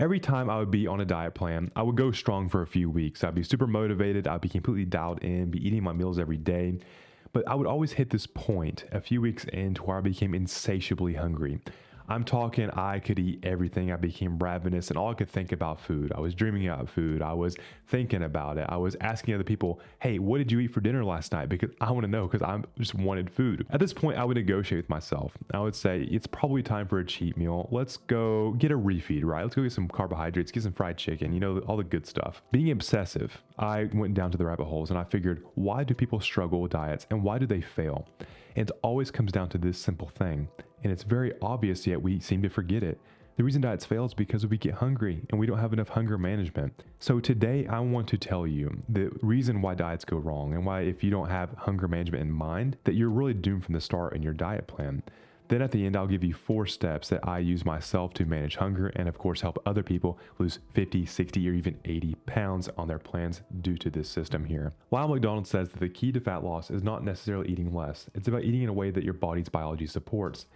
Every time I would be on a diet plan, I would go strong for a few weeks. I'd be super motivated. I'd be completely dialed in, be eating my meals every day. But I would always hit this point a few weeks into where I became insatiably hungry. I'm talking, I could eat everything. I became ravenous and all I could think about food. I was dreaming about food. I was thinking about it. I was asking other people, hey, what did you eat for dinner last night? Because I want to know because I just wanted food. At this point, I would negotiate with myself. I would say, it's probably time for a cheat meal. Let's go get a refeed, right? Let's go get some carbohydrates, get some fried chicken, all the good stuff. Being obsessive, I went down to the rabbit holes and I figured, why do people struggle with diets and why do they fail? And it always comes down to this simple thing. And it's very obvious, yet we seem to forget it. The reason diets fail is because we get hungry and we don't have enough hunger management. So today I want to tell you the reason why diets go wrong and why if you don't have hunger management in mind, that you're really doomed from the start in your diet plan. Then at the end, I'll give you 4 steps that I use myself to manage hunger and of course help other people lose 50, 60, or even 80 pounds on their plans due to this system here. Lyle McDonald says that the key to fat loss is not necessarily eating less. It's about eating in a way that your body's biology supports.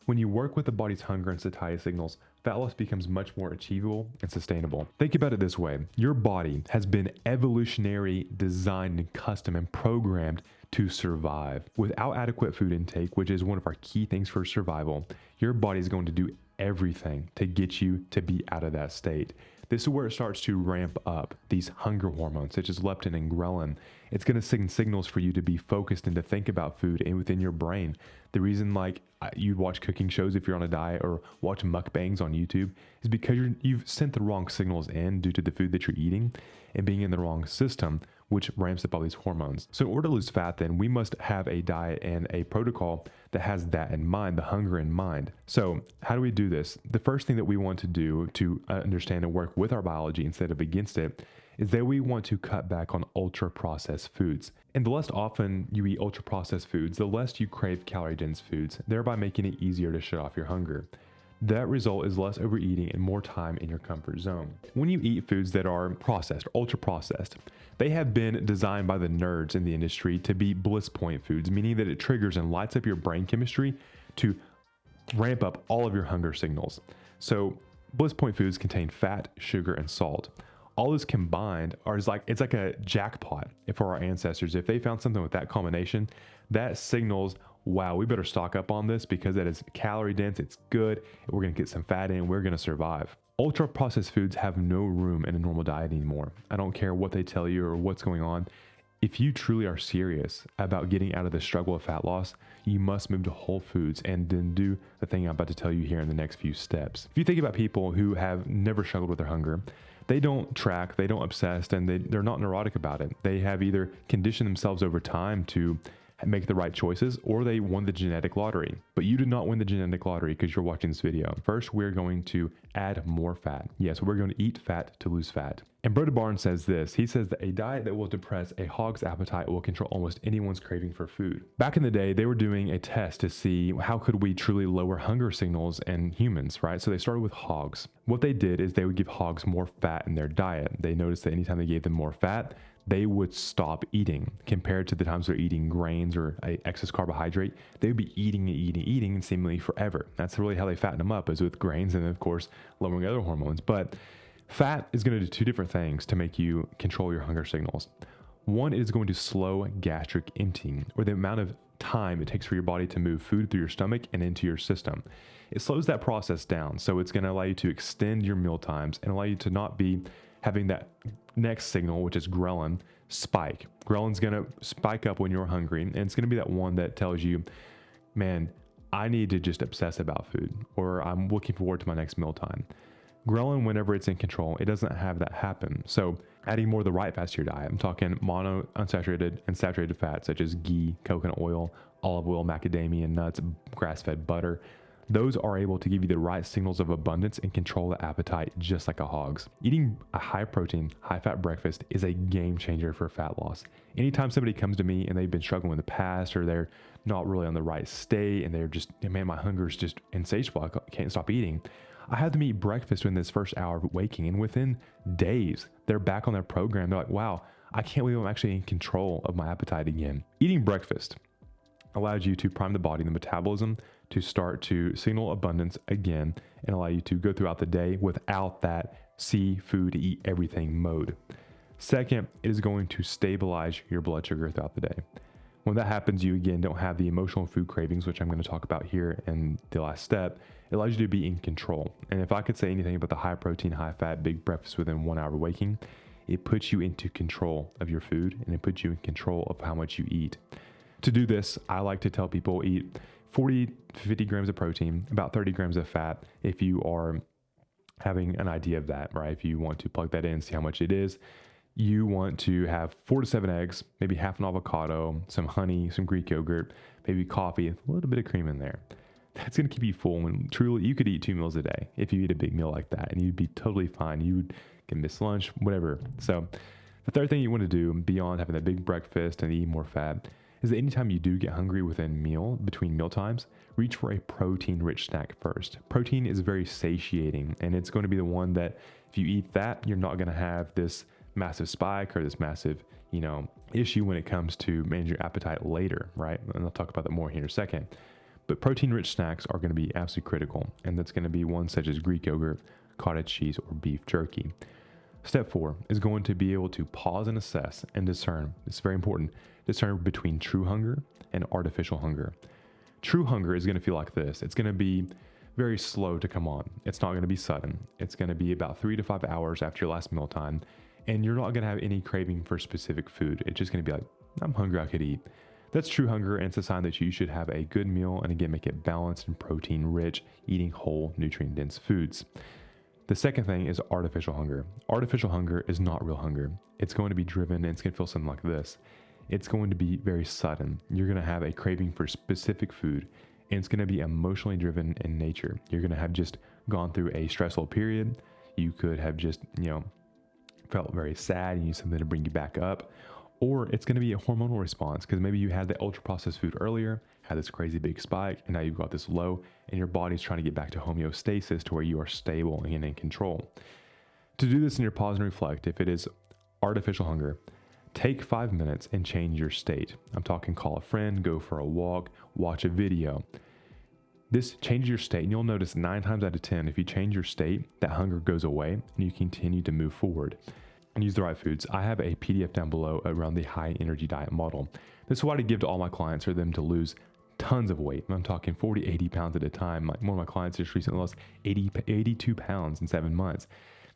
When you work with the body's hunger and satiety signals, fat loss becomes much more achievable and sustainable. Think about it this way. Your body has been evolutionary designed and custom and programmed to survive. Without adequate food intake, which is one of our key things for survival, your body is going to do everything to get you to be out of that state. This is where it starts to ramp up these hunger hormones such as leptin and ghrelin. It's going to send signals for you to be focused and to think about food and within your brain. The reason you'd watch cooking shows if you're on a diet or watch mukbangs on YouTube is because you've sent the wrong signals in due to the food that you're eating and being in the wrong system, which ramps up all these hormones. So in order to lose fat, then we must have a diet and a protocol that has that in mind, the hunger in mind. So how do we do this? The first thing that we want to do to understand and work with our biology instead of against it is that we want to cut back on ultra processed foods. And the less often you eat ultra processed foods, the less you crave calorie dense foods, thereby making it easier to shut off your hunger. That result is less overeating and more time in your comfort zone. When you eat foods that are processed, ultra processed, they have been designed by the nerds in the industry to be bliss point foods, meaning that it triggers and lights up your brain chemistry to ramp up all of your hunger signals. So bliss point foods contain fat, sugar, and salt. All this combined it's like a jackpot for our ancestors. If they found something with that combination, that signals, wow, we better stock up on this because that is calorie dense, it's good, we're going to get some fat in, we're going to survive. Ultra processed foods have no room in a normal diet anymore. I don't care what they tell you or what's going on. If you truly are serious about getting out of the struggle of fat loss, you must move to whole foods and then do the thing I'm about to tell you here in the next few steps. If you think about people who have never struggled with their hunger, they don't track, they don't obsess, and they're not neurotic about it. They have either conditioned themselves over time to make the right choices, or they won the genetic lottery. But you did not win the genetic lottery because you're watching this video. First, we're going to add more fat. Yes, we're going to eat fat to lose fat. And Broda Barnes says this. He says that a diet that will depress a hog's appetite will control almost anyone's craving for food. Back in the day, they were doing a test to see how could we truly lower hunger signals in humans, right? So they started with hogs. What they did is they would give hogs more fat in their diet. They noticed that anytime they gave them more fat, they would stop eating compared to the times they're eating grains or excess carbohydrate. They would be eating and seemingly forever. That's really how they fatten them up, is with grains and of course lowering other hormones. But fat is going to do 2 different things to make you control your hunger signals. One is going to slow gastric emptying, or the amount of time it takes for your body to move food through your stomach and into your system. It slows that process down. So it's going to allow you to extend your meal times and allow you to not be having that next signal, which is ghrelin, spike. Ghrelin's going to spike up when you're hungry, and it's going to be that one that tells you, man, I need to just obsess about food, or I'm looking forward to my next mealtime. Ghrelin, whenever it's in control, it doesn't have that happen. So adding more of the right fats to your diet, I'm talking mono, unsaturated, and saturated fats such as ghee, coconut oil, olive oil, macadamia nuts, grass-fed butter. Those are able to give you the right signals of abundance and control the appetite just like a hog's. Eating a high protein, high fat breakfast is a game changer for fat loss. Anytime somebody comes to me and they've been struggling in the past, or they're not really on the right state and they're just, man, my hunger is just insatiable, I can't stop eating, I had them eat breakfast in this first hour of waking, and within days, they're back on their program. They're like, wow, I can't believe I'm actually in control of my appetite again. Eating breakfast allows you to prime the body and the metabolism to start to signal abundance again and allow you to go throughout the day without that see food, eat everything mode. Second, it is going to stabilize your blood sugar throughout the day. When that happens, you again don't have the emotional food cravings, which I'm going to talk about here in the last step. It allows you to be in control. And if I could say anything about the high protein, high fat, big breakfast within 1 hour waking, it puts you into control of your food and it puts you in control of how much you eat. To do this, I like to tell people eat 40 to 50 grams of protein, about 30 grams of fat if you are having an idea of that, right? If you want to plug that in, see how much it is. You want to have 4 to 7 eggs, maybe half an avocado, some honey, some Greek yogurt, maybe coffee, a little bit of cream in there. That's going to keep you full. And truly, you could eat 2 meals a day if you eat a big meal like that, and you'd be totally fine. You can miss lunch, whatever. So the third thing you want to do beyond having a big breakfast and eating more fat is that anytime you do get hungry between meal times, reach for a protein-rich snack first. Protein is very satiating, and it's going to be the one that if you eat that, you're not going to have this massive spike or this massive, issue when it comes to managing your appetite later, right? And I'll talk about that more here in a second. But protein-rich snacks are going to be absolutely critical, and that's going to be ones such as Greek yogurt, cottage cheese, or beef jerky. Step 4 is going to be able to pause and assess and discern. It's very important. Discern between true hunger and artificial hunger. True hunger is going to feel like this. It's going to be very slow to come on. It's not going to be sudden. It's going to be about 3 to 5 hours after your last mealtime, and you're not going to have any craving for specific food. It's just going to be like, I'm hungry, I could eat. That's true hunger, and it's a sign that you should have a good meal, and again, make it balanced and protein rich, eating whole, nutrient dense foods. The second thing is artificial hunger. Artificial hunger is not real hunger. It's going to be driven, and it's going to feel something like this. It's going to be very sudden. You're going to have a craving for specific food, and it's going to be emotionally driven in nature. You're going to have just gone through a stressful period. You could have just, felt very sad and need something to bring you back up. Or it's going to be a hormonal response because maybe you had the ultra processed food earlier, had this crazy big spike, and now you've got this low, and your body's trying to get back to homeostasis to where you are stable and in control. To do this in your pause and reflect, if it is artificial hunger, take 5 minutes and change your state. I'm talking call a friend, go for a walk, watch a video. This changes your state, and you'll notice 9 times out of 10, if you change your state, that hunger goes away and you continue to move forward. And use the right foods. I have a PDF down below around the high energy diet model. This is what I give to all my clients for them to lose tons of weight. I'm talking 40, 80 pounds at a time. One of my clients just recently lost 82 pounds in 7 months.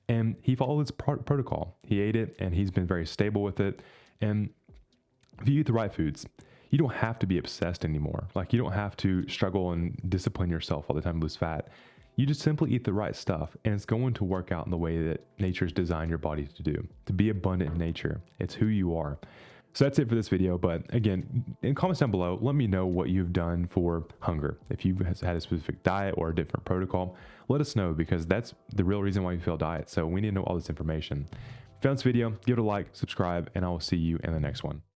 And he followed his protocol. He ate it and he's been very stable with it. And if you eat the right foods, you don't have to be obsessed anymore. Like you don't have to struggle and discipline yourself all the time to lose fat. You just simply eat the right stuff, and it's going to work out in the way that nature's designed your body to do, to be abundant in nature. It's who you are. So that's it for this video. But again, in comments down below, let me know what you've done for hunger. If you've had a specific diet or a different protocol, let us know because that's the real reason why you fail diet. So we need to know all this information. If you found this video, give it a like, subscribe, and I will see you in the next one.